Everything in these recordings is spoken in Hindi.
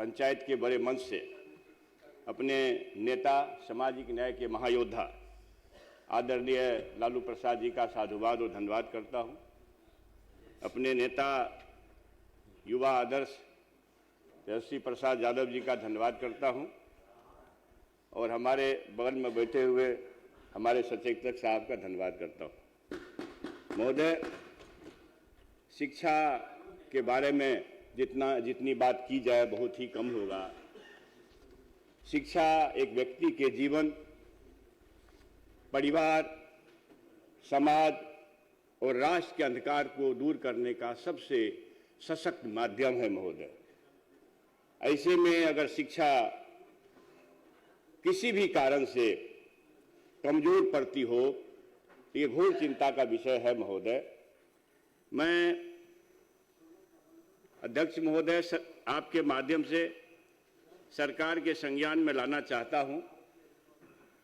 पंचायत के बड़े मंच से अपने नेता, सामाजिक न्याय के महायोद्धा आदरणीय लालू प्रसाद जी का साधुवाद और धन्यवाद करता हूं। अपने नेता युवा आदर्श तेजस्वी प्रसाद यादव जी का धन्यवाद करता हूं और हमारे बगल में बैठे हुए हमारे सचेतक साहब का धन्यवाद करता हूं। महोदय, शिक्षा के बारे में जितनी बात की जाए बहुत ही कम होगा। शिक्षा एक व्यक्ति के जीवन, परिवार, समाज और राष्ट्र के अंधकार को दूर करने का सबसे सशक्त माध्यम है महोदय। ऐसे में अगर शिक्षा किसी भी कारण से कमजोर पड़ती हो तो ये घोर चिंता का विषय है महोदय। मैं अध्यक्ष महोदय आपके माध्यम से सरकार के संज्ञान में लाना चाहता हूं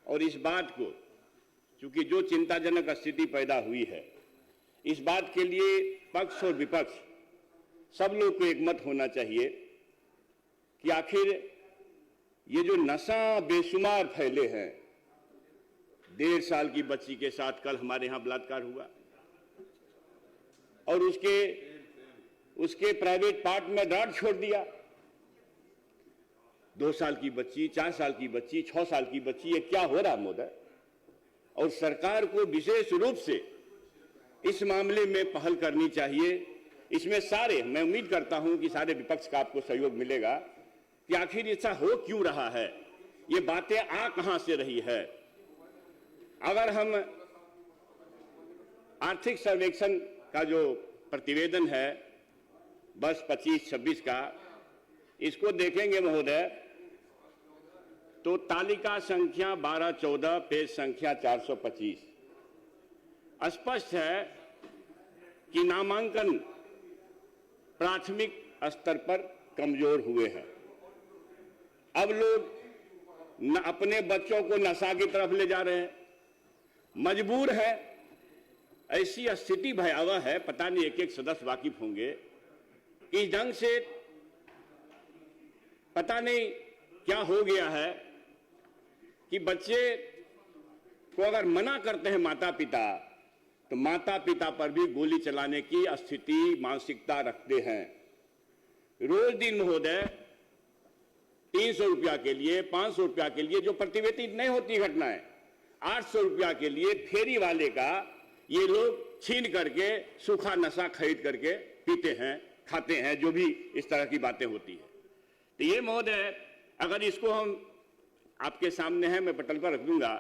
और इस बात को, चूंकि जो चिंताजनक स्थिति पैदा हुई है, इस बात के लिए पक्ष और विपक्ष सब लोग को एकमत होना चाहिए कि आखिर ये जो नशा बेशुमार फैले हैं, 1.5 साल की बच्ची के साथ कल हमारे यहां बलात्कार हुआ और उसके प्राइवेट पार्ट में रॉड छोड़ दिया। 2 साल की बच्ची, 4 साल की बच्ची, 6 साल की बच्ची, ये क्या हो रहा महोदय? और सरकार को विशेष रूप से इस मामले में पहल करनी चाहिए। इसमें सारे, मैं उम्मीद करता हूं कि सारे विपक्ष का आपको सहयोग मिलेगा कि आखिर ऐसा हो क्यों रहा है, ये बातें आ कहां से रही है। अगर हम आर्थिक सर्वेक्षण का जो प्रतिवेदन है वर्ष 25-26 का, इसको देखेंगे महोदय तो तालिका संख्या 12-14 पेज संख्या 425 स्पष्ट है कि नामांकन प्राथमिक स्तर पर कमजोर हुए हैं। अब लोग अपने बच्चों को नशा की तरफ ले जा रहे हैं, मजबूर है। ऐसी स्थिति भयावह है, पता नहीं एक सदस्य वाकिफ होंगे, इस ढंग से पता नहीं क्या हो गया है कि बच्चे को अगर मना करते हैं माता पिता, तो माता पिता पर भी गोली चलाने की स्थिति, मानसिकता रखते हैं। रोज दिन महोदय 300 रुपया के लिए, 500 रुपया के लिए जो प्रतिवेदित नहीं होती घटनाएं, 800 रुपया के लिए फेरी वाले का ये लोग छीन करके सूखा नशा खरीद करके पीते हैं, खाते हैं, जो भी इस तरह की बातें होती है। तो ये महोदय, अगर इसको हम आपके सामने है, मैं पटल पर रख दूंगा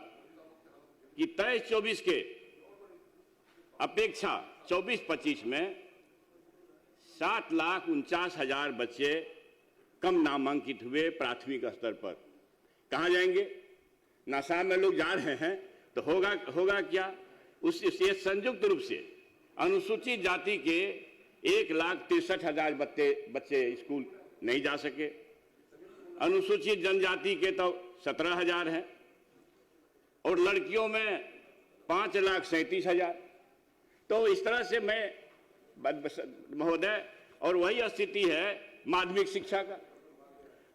कि 23-24 के अपेक्षा 24-25 में 7,49,000 बच्चे कम नामांकित हुए प्राथमिक स्तर पर। कहां जाएंगे? नशा में लोग जा रहे हैं तो होगा क्या? उससे संयुक्त रूप से अनुसूचित जाति के 1,63,000 बच्चे स्कूल नहीं जा सके, अनुसूचित जनजाति के तो 17,000 हैं और लड़कियों में 5,37,000। तो इस तरह से मैं महोदय, और वही स्थिति है माध्यमिक शिक्षा का।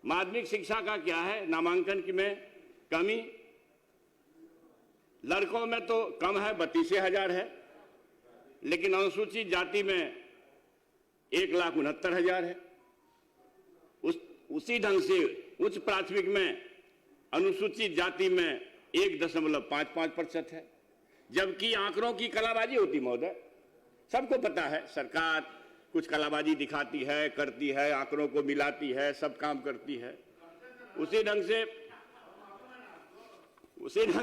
माध्यमिक शिक्षा का क्या है? नामांकन की में कमी, लड़कों में तो कम है, 32,000 है, लेकिन अनुसूचित जाति में 1,69,000 है। उसी ढंग से उच्च प्राथमिक में अनुसूचित जाति में 1.55% है, जबकि आंकड़ों की कलाबाजी होती महोदय। सबको पता है, सरकार कुछ कलाबाजी दिखाती है, करती है, आंकड़ों को मिलाती है, सब काम करती है। उसी ढंग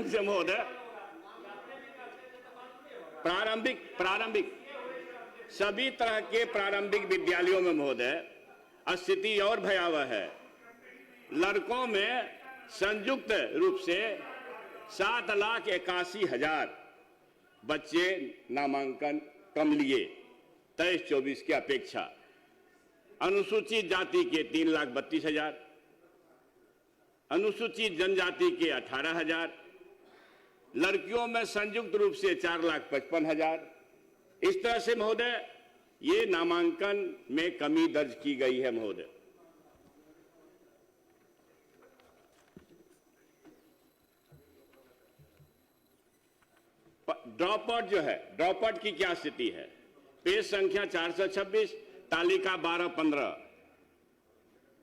से महोदय प्रारंभिक सभी तरह के प्रारंभिक विद्यालयों में महोदय स्थिति और भयावह है। लड़कों में संयुक्त रूप से 7,81,000 बच्चे नामांकन कम लिए 23-24 की अपेक्षा। अनुसूचित जाति के 3,32,000, अनुसूचित जनजाति के 18,000, लड़कियों में संयुक्त रूप से 4,55,000। इस तरह से महोदय ये नामांकन में कमी दर्ज की गई है महोदय। ड्रॉप आउट जो है, ड्रॉप आउट की क्या स्थिति है? पेज संख्या 426, तालिका 12-15,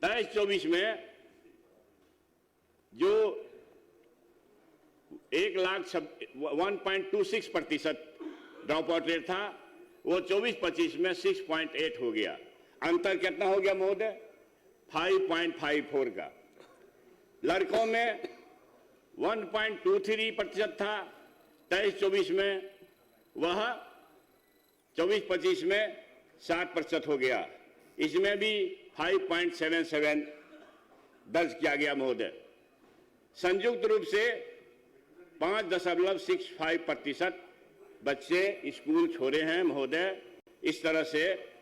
23-24 में जो 1,26,000 ड्रॉप आउट रेट था, वो 24-25 में 6.8 हो गया। अंतर कितना हो गया महोदय? 5.54 का। लड़कों में 1.23% था 23-24 में, वह 24-25 में 60% हो गया। इसमें भी 5.77 दर्ज किया गया महोदय। संयुक्त रूप से 5.65% बच्चे स्कूल छोड़े हैं महोदय। इस तरह से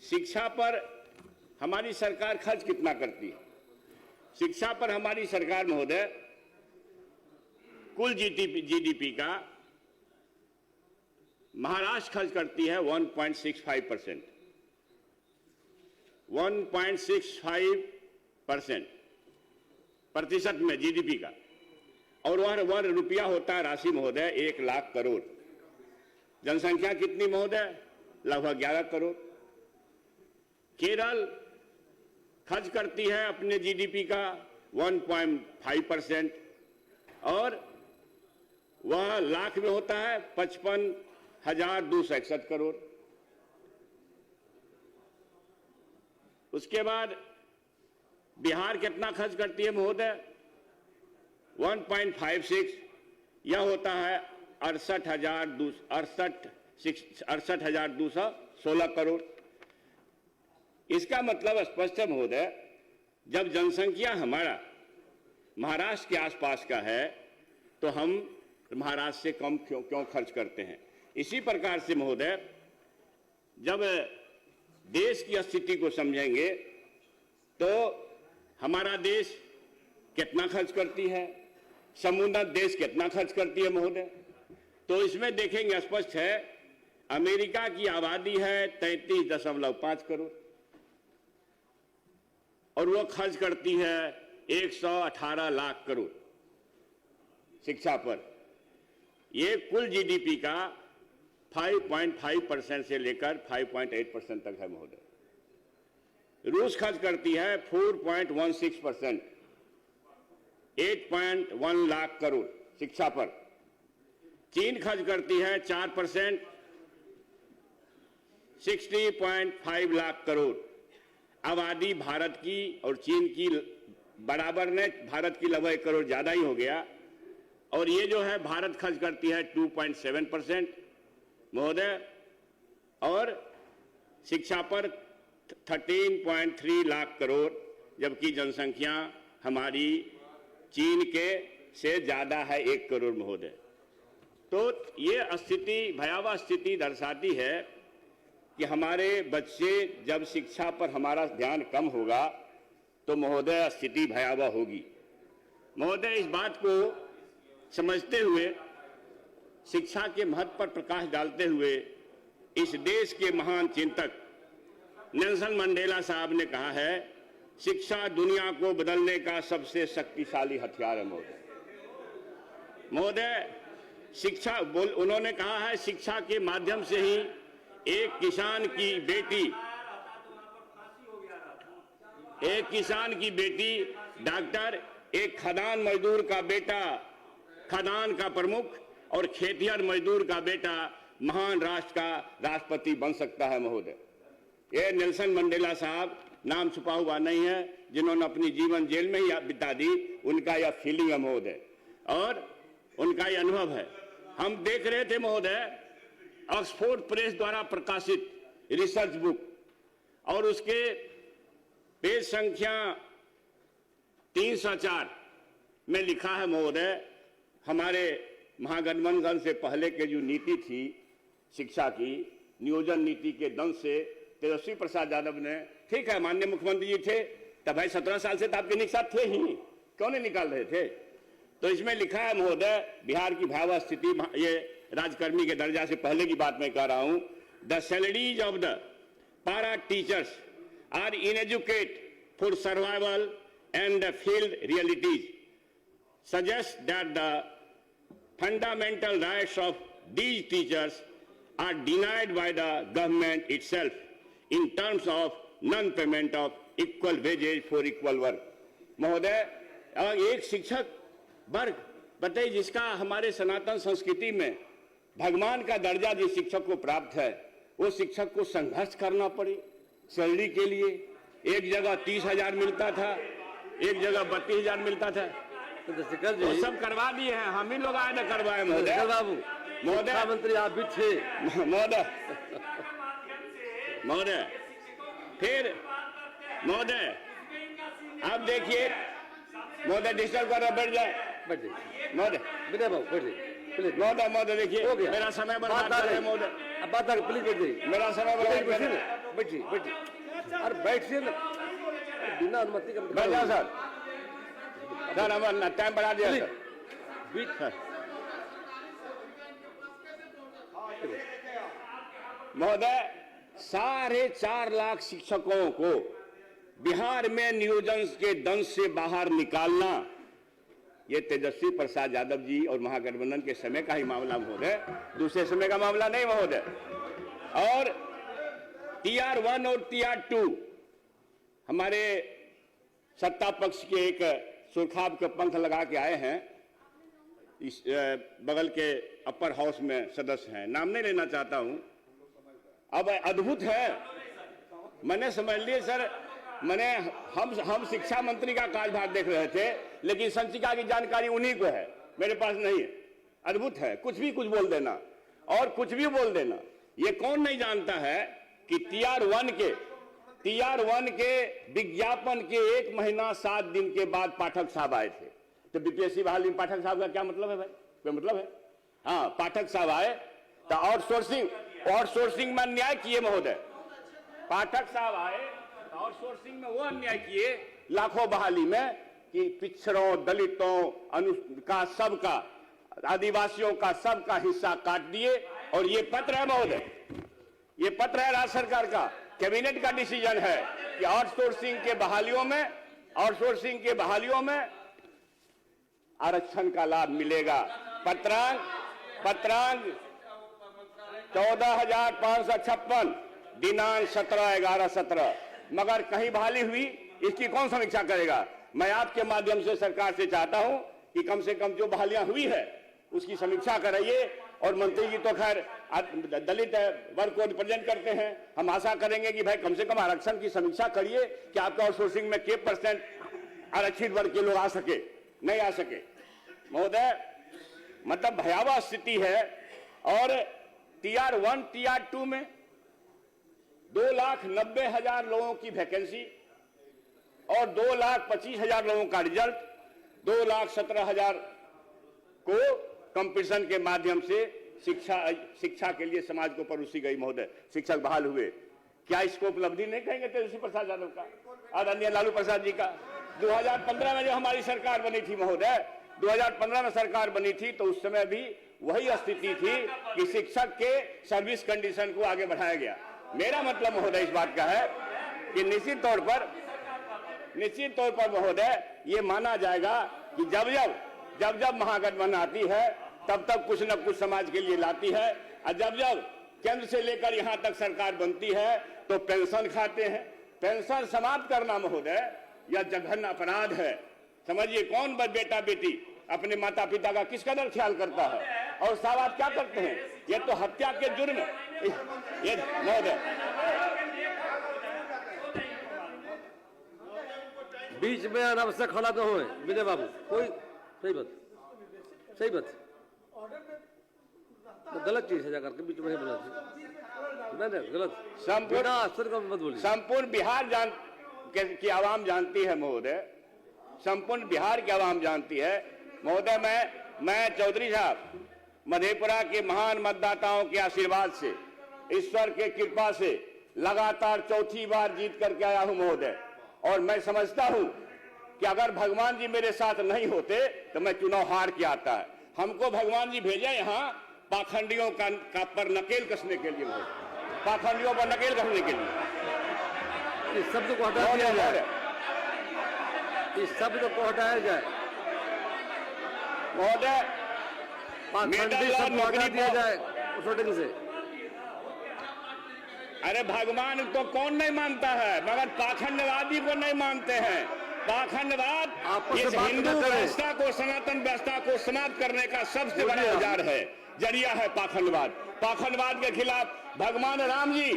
शिक्षा पर हमारी सरकार खर्च कितना करती है? शिक्षा पर हमारी सरकार महोदय कुल जीडीपी का महाराष्ट्र खर्च करती है 1.65%, 1.65% प्रतिशत में जीडीपी का, और वह रुपया होता है राशि महोदय 1 लाख करोड़। जनसंख्या कितनी महोदय? लगभग 11 करोड़। केरल खर्च करती है अपने जीडीपी का 1.5%, और वह लाख में होता है 55,261 करोड़। उसके बाद बिहार कितना खर्च करती है महोदय? 1.56, यह होता है 68,216 करोड़। इसका मतलब स्पष्ट है महोदय, जब जनसंख्या हमारा महाराष्ट्र के आसपास का है तो हम महाराष्ट्र से कम क्यों खर्च करते हैं? इसी प्रकार से महोदय, जब देश की स्थिति को समझेंगे तो हमारा देश कितना खर्च करती है, समुन्नत देश कितना खर्च करती है महोदय, तो इसमें देखेंगे स्पष्ट है। अमेरिका की आबादी है 33.5 करोड़ और वो खर्च करती है 118 लाख करोड़ शिक्षा पर। ये कुल जीडीपी का 5.5% से लेकर 5.8% तक है महोदय। रूस खर्च करती है 4.16%, 8.1 लाख करोड़ शिक्षा पर। चीन खर्च करती है 4%, 60.5 लाख करोड़। आबादी भारत की और चीन की बराबर ने, भारत की लगभग 1 करोड़ ज्यादा ही हो गया। और ये जो है भारत खर्च करती है 2.7% महोदय, और शिक्षा पर 13.3 लाख करोड़, जबकि जनसंख्या हमारी चीन के से ज्यादा है 1 करोड़ महोदय। तो ये स्थिति, भयावह स्थिति दर्शाती है कि हमारे बच्चे, जब शिक्षा पर हमारा ध्यान कम होगा तो महोदय स्थिति भयावह होगी महोदय। इस बात को समझते हुए, शिक्षा के महत्व पर प्रकाश डालते हुए, इस देश के महान चिंतक नेल्सन मंडेला साहब ने कहा है, शिक्षा दुनिया को बदलने का सबसे शक्तिशाली हथियार है महोदय। शिक्षा उन्होंने कहा है, शिक्षा के माध्यम से ही एक किसान की बेटी डॉक्टर, एक खदान मजदूर का बेटा खदान का प्रमुख, और खेतिहर मजदूर का बेटा महान राष्ट्र का राष्ट्रपति बन सकता है महोदय। ये नेल्सन मंडेला साहब नाम छुपा हुआ नहीं है, जिन्होंने अपनी जीवन जेल में ही बिता दी, उनका यह फीलिंग है महोदय, और उनका यह अनुभव है। हम देख रहे थे महोदय, ऑक्सफोर्ड प्रेस द्वारा प्रकाशित रिसर्च बुक, और उसके पेज संख्या 304 में लिखा है महोदय, हमारे महागठबंधन से पहले के जो नीति थी शिक्षा की, नियोजन नीति के दंश से तेजस्वी प्रसाद यादव ने, ठीक है माननीय मुख्यमंत्री जी थे तब, भाई 17 साल से तो आपके निकसाथ थे ही, क्यों नहीं निकाल रहे थे? तो इसमें लिखा है महोदय, बिहार की भयावह स्थिति, ये राजकर्मी के दर्जा से पहले की बात मैं कह रहा हूं। The salaries of the para teachers are inadequate for survival and the field realities suggest that the fundamental rights of these teachers are denied by the government itself in terms of non-payment of equal wages for equal work. महोदय, एक शिक्षक वर्ग बताइए जिसका हमारे सनातन संस्कृति में भगवान का दर्जा जिस शिक्षक को प्राप्त है, वो शिक्षक को संघर्ष करना पड़े सैलरी के लिए। एक जगह 30,000 मिलता था, एक जगह 32,000 मिलता था, तो सब करवा दिए हैं। हम ही लोग आए ना करवाए महोदय। बाबू महोदय, मंत्री आप भी थे महोदय। महोदय फिर महोदय आप देखिए, महोदय डिस्टर्ब कर रहा, बैठ जाए महोदय। महोदय महोदय देखिए मेरा समय बर्बाद कर रहे हैं महोदय। अब बात आ प्लीज बैठ जाइए, मेरा समय बर्बाद कर रहे हैं। बैठिए बैठिए, अरे बैठिए ना, बिना अनुमति के बैठ जाओ सर। सर हमारा टाइम बढ़ा दिया सर। महोदय 4.5 लाख शिक्षकों को बिहार में नियोजन के दंश से बाहर निकालना, ये तेजस्वी प्रसाद यादव जी और महागठबंधन के समय का ही मामला महोदय, दूसरे समय का मामला नहीं महोदय। और TR 1 और TR 2 हमारे सत्ता पक्ष के एक सुरखाब के पंख लगा के आए हैं, इस बगल के अपर हाउस में सदस्य हैं, नाम नहीं लेना चाहता हूं। अब अद्भुत है, मैंने समझ लिए सर, मैंने हम शिक्षा मंत्री का कार्यभार देख रहे थे, लेकिन संचिका की जानकारी उन्हीं को है, मेरे पास नहीं है। अद्भुत है, कुछ भी कुछ बोल देना और कुछ भी बोल देना। ये कौन नहीं जानता है कि TR 1 के विज्ञापन के 1 महीना 7 दिन के बाद पाठक साहब आए थे। तो बीपीएससी बहाली में पाठक साहब का क्या मतलब है भाई? कोई मतलब है? हाँ, पाठक साहब आए तो आउटसोर्सिंग में अन्याय किए महोदय। पाठक साहब आए तो आउटसोर्सिंग में वो अन्याय किए लाखों बहाली में कि पिछड़ों, दलितों का, सबका, आदिवासियों का सबका हिस्सा काट दिए। और ये पत्र है महोदय, ये पत्र है राज्य सरकार का, कैबिनेट का डिसीजन है कि आउटसोर्सिंग के बहालियों में आरक्षण का लाभ मिलेगा। पत्रांक 14,556 दिनांक 17/11/17। मगर कहीं बहाली हुई, इसकी कौन समीक्षा करेगा? मैं आपके माध्यम से सरकार से चाहता हूं कि कम से कम जो बहालियां हुई है उसकी समीक्षा कराइए। और मंत्री जी तो खैर दलित वर्ग को रिप्रेजेंट करते हैं, हम आशा करेंगे कि भाई कम से कम आरक्षण की समीक्षा करिए कि आपका आउटसोर्सिंग में कितने % आरक्षित वर्ग के लोग आ सके, नहीं आ सके। महोदय मतलब भयावह स्थिति है। और TR 1 TR 2 में 2,90,000 लोगों की वैकेंसी और 2,25,000 लोगों का रिजल्ट, 2,17,000 को कंपटीशन के माध्यम से शिक्षा के लिए समाज को परोसी गई महोदय। शिक्षक बहाल हुए। क्या इसको उपलब्धि नहीं कहेंगे तेजस्वी प्रसाद यादव का, आदरणीय लालू प्रसाद जी का? 2015 में जब हमारी सरकार बनी थी महोदय, 2015 में सरकार बनी थी तो उस समय भी वही स्थिति थी कि शिक्षक के सर्विस कंडीशन को आगे बढ़ाया गया। मेरा मतलब महोदय इस बात का है कि निश्चित तौर पर महोदय ये माना जाएगा कि जब महागठबंधन आती है तब कुछ न कुछ समाज के लिए लाती है, और जब केंद्र से लेकर यहां तक सरकार बनती है तो पेंशन खाते हैं। पेंशन समाप्त करना महोदय यह जघन्य अपराध है। समझिए, कौन बेटा बेटी अपने माता पिता का किस कदर ख्याल करता है, और साहब आप क्या करते हैं? ये तो हत्या के जुर्म ये महोदय। बीच में अनावश्यक खड़ा तो हो विजय बाबू, कोई सही बात गलत चीज है, जाकर के बीच में बोला गलत। संपूर्ण बिहार की आवाम जानती है महोदय, संपूर्ण बिहार की आवाम जानती है महोदय। मैं चौधरी साहब मधेपुरा के महान मतदाताओं के आशीर्वाद से, ईश्वर के कृपा से लगातार 4थी बार जीत करके आया हूं महोदय। और मैं समझता हूं कि अगर भगवान जी मेरे साथ नहीं होते तो मैं चुनाव हार के आता है। हमको भगवान जी भेजे यहाँ पाखंडियों का पर नकेल कसने के लिए, पाखंडियों पर नकेल कसने के लिए। शब्द को हटा दिया जाए। इस शब्द को हटाया जाए, महोदय पाखंडी शब्द को हटा दिया जाए उस वोटिंग से। अरे भगवान तो कौन नहीं मानता है, मगर पाखंडवादी को नहीं मानते हैं। पाखंडवाद आपस में इस बात हिंदू न करें। व्यवस्था को, सनातन व्यवस्था को समाप्त करने का सबसे बड़ा औजार है, जरिया है पाखंडवाद। पाखंडवाद के खिलाफ भगवान राम जी,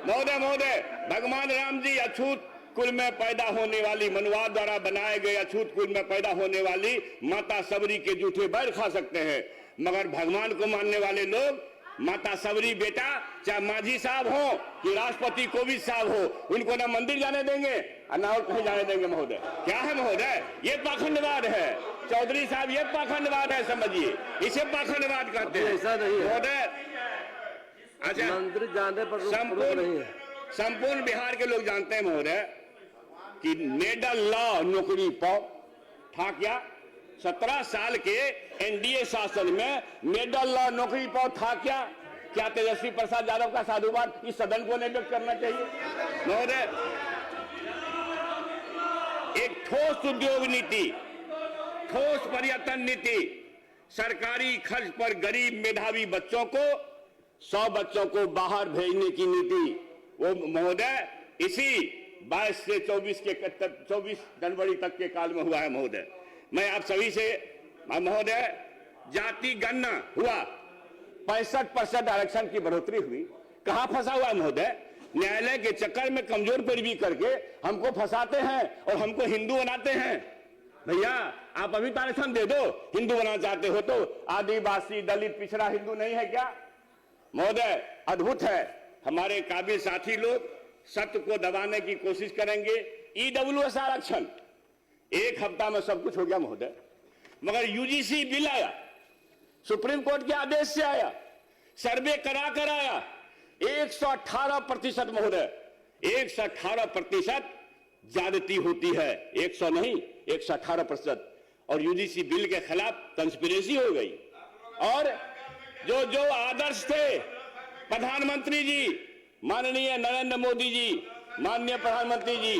महोदय भगवान राम जी अछूत कुल में पैदा होने वाली, मनुवाद द्वारा बनाए गए अछूत कुल में पैदा होने वाली माता सबरी के जूठे बैर खा सकते हैं, मगर भगवान को मानने वाले लोग माता सबरी बेटा, चाहे मांझी साहब हो कि राष्ट्रपति कोविंद साहब हो, उनको ना मंदिर जाने देंगे और ना और कहीं जाने देंगे। महोदय क्या है महोदय, ये पाखंडवाद है। चौधरी साहब ये पाखंडवाद है, समझिए, इसे पाखंडवाद कहते हैं। ऐसा नहीं है महोदय, अच्छा मंदिर जाने पर रोक नहीं है। संपूर्ण बिहार के लोग जानते हैं महोदय कि मेडल लॉ नौकरी पाओ था क्या? 17 साल के एनडीए शासन में मेडल लॉ नौकरी पाओ था क्या? क्या तेजस्वी प्रसाद यादव का साधुवाद इस सदन को नहीं व्यक्त करना चाहिए? महोदय, एक ठोस उद्योग नीति, ठोस पर्यटन नीति, सरकारी खर्च पर गरीब मेधावी बच्चों को, 100 बच्चों को बाहर भेजने की नीति, वो महोदय इसी 22 से 24 जनवरी तक के काल में हुआ है। महोदय मैं आप सभी से, महोदय जाति गणना हुआ, 65% आरक्षण की बढ़ोतरी हुई, कहां फंसा हुआ है महोदय? न्यायालय के चक्कर में कमजोर पैरवी करके हमको फंसाते हैं और हमको हिंदू बनाते हैं। भैया आप अभी आरक्षण दे दो, हिंदू बनाना चाहते हो तो। आदिवासी, दलित, पिछड़ा हिंदू नहीं है क्या? महोदय अद्भुत है, हमारे काबिल साथी लोग सत्य को दबाने की कोशिश करेंगे। ईडब्ल्यूएस आरक्षण 1 हफ्ता में सब कुछ हो गया महोदय, मगर यूजीसी बिल आया, सुप्रीम कोर्ट के आदेश से आया, सर्वे करा कर आया, 118% महोदय, 118% ज्यादती होती है, 100 नहीं 118%। और यूजीसी बिल के खिलाफ कंस्पिरेसी हो गई। और जो आदर्श थे प्रधानमंत्री जी, माननीय नरेंद्र मोदी जी, माननीय प्रधानमंत्री जी,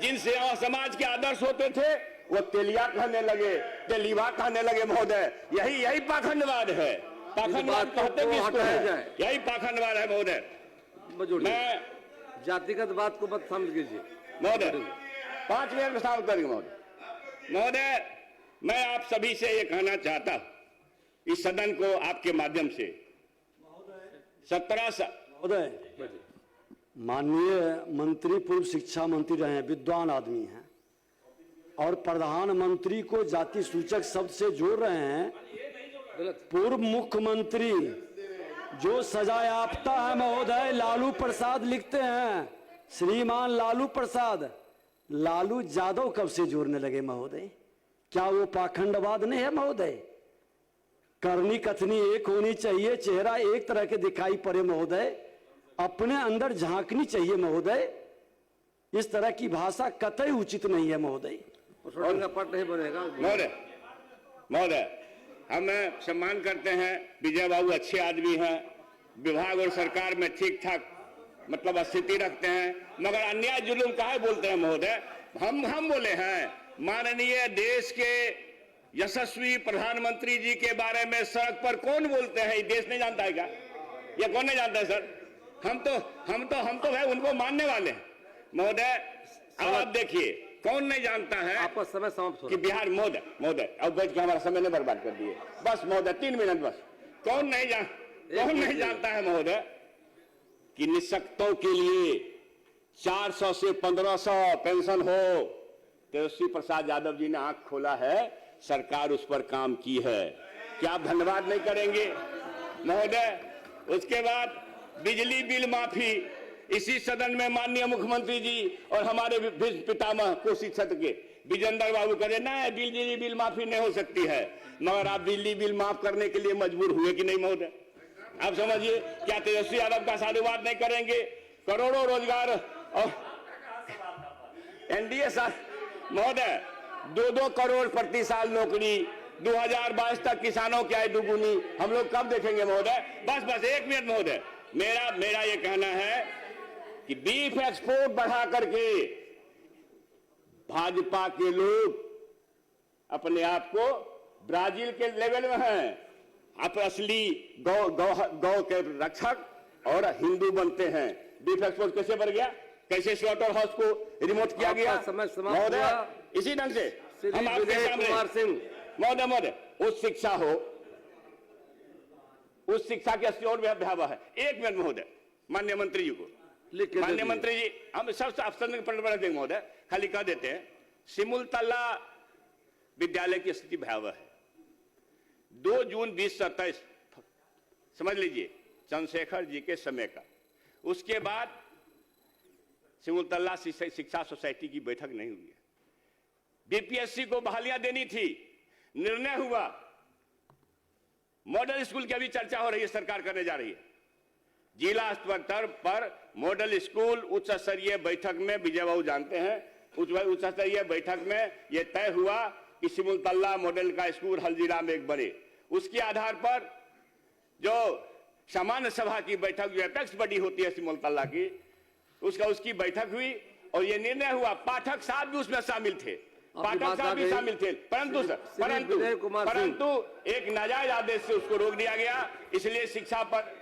जिनसे समाज के आदर्श होते थे, वो तेलिया कहने लगे, तेलीवा कहने लगे। महोदय यही पाखंडवाद है। पाखंडवाद कहते किसको है? यही पाखंडवाद है महोदय। मैं जातिगत बात को मत समझ लीजिए महोदय, 5 मिनट में समाप्त करेंगे महोदय। महोदय मैं आप सभी से ये कहना चाहता हूं, इस सदन को आपके माध्यम से, 17 साल महोदय, माननीय मंत्री पूर्व शिक्षा मंत्री रहे हैं, विद्वान आदमी हैं, और प्रधानमंत्री को जाति सूचक शब्द से जोड़ रहे हैं। पूर्व मुख्यमंत्री जो सजायाफ्ता है महोदय, लालू प्रसाद लिखते हैं, श्रीमान लालू प्रसाद, लालू यादव कब से जोड़ने लगे महोदय? क्या वो पाखंडवाद नहीं है महोदय? करनी कथनी एक होनी चाहिए, चेहरा एक तरह के दिखाई पड़े महोदय, अपने अंदर झांकनी चाहिए महोदय। इस तरह की भाषा कतई उचित नहीं है महोदय। पट नहीं बनेगा महोदय। हम सम्मान करते हैं, विजय बाबू अच्छे आदमी हैं, विभाग और सरकार में ठीक ठाक मतलब स्थिति रखते हैं, मगर अन्याय जुलूम काहे बोलते हैं महोदय? हम बोले हैं माननीय देश के यशस्वी प्रधानमंत्री जी के बारे में सड़क पर कौन बोलते हैं? ये देश नहीं जानता है क्या? ये कौन नहीं जानता है सर? हम तो भाई उनको मानने वाले हैं महोदय। अब आप देखिए कौन नहीं जानता है आपका समय समाप्त हो कि बिहार, महोदय अब बैठ के हमारा समय नहीं बर्बाद कर दिए, बस महोदय 3 मिनट बस। कौन नहीं जानता है महोदय कि निःशक्तों के लिए 400 से 1500 पेंशन हो? तेजस्वी प्रसाद यादव जी ने आंख खोला है, सरकार उस पर काम की है। क्या आप धन्यवाद नहीं करेंगे महोदय? उसके बाद बिजली बिल माफी, इसी सदन में माननीय मुख्यमंत्री जी और हमारे पितामह कोसी क्षेत्र के विजेंद्र बाबू कहे ना बिजली बिल माफी नहीं हो सकती है, मगर आप बिजली बिल माफ करने के लिए मजबूर हुए कि नहीं महोदय? आप समझिए, क्या तेजस्वी यादव का साधुवाद नहीं करेंगे? करोड़ों रोजगार और एनडीए महोदय 2-2 करोड़ प्रति साल नौकरी, 2022 तक किसानों की आय दुगुनी, हम लोग कब देखेंगे महोदय? बस 1 मिनट महोदय, मेरा ये कहना है कि बीफ एक्सपोर्ट बढ़ा करके भाजपा के लोग अपने आप को ब्राजील के लेवल में हैं। आप असली गौ के रक्षक और हिंदू बनते हैं। बीफ एक्सपोर्ट कैसे बढ़ गया, कैसे स्लॉटर हाउस को रिमोट किया गया समय समाप्त महोदय, हुआ। इसी ढंग से श्री हम आपके विजय सामने कुमार सिंह। महोदय उस शिक्षा हो, उस शिक्षा की स्थिति और भयावह है। एक मिनट महोदय, माननीय मंत्री जी को, लिख के दे माननीय दीजिए। मंत्री जी हम सब अफसर पर देंगे महोदय, खाली कह देते हैं सिमुलतला विद्यालय की स्थिति भयावह है। 2 जून 2027 समझ लीजिए चंद्रशेखर जी के समय का, उसके बाद सिमुलतला शिक्षा सोसाइटी की बैठक नहीं हुई है। बीपीएससी को बहालियां देनी थी, निर्णय हुआ। मॉडल स्कूल की अभी चर्चा हो रही है, सरकार करने जा रही है। जिला स्तर पर मॉडल स्कूल उच्च स्तरीय बैठक में, विजय बाबू जानते हैं, उच्च स्तरीय बैठक में यह तय हुआ कि सिमुलतला मॉडल का स्कूल हल्दीराम में एक बने। उसके आधार पर जो सामान्य सभा की बैठक, जो एपेक्स बॉडी होती है सिमुलतला की, उसकी बैठक हुई और यह निर्णय हुआ। पाठक साहब भी उसमें शामिल थे, पाठक साहब भी शामिल थे, परंतु एक नाजायज आदेश से उसको रोक दिया गया। इसलिए शिक्षा पर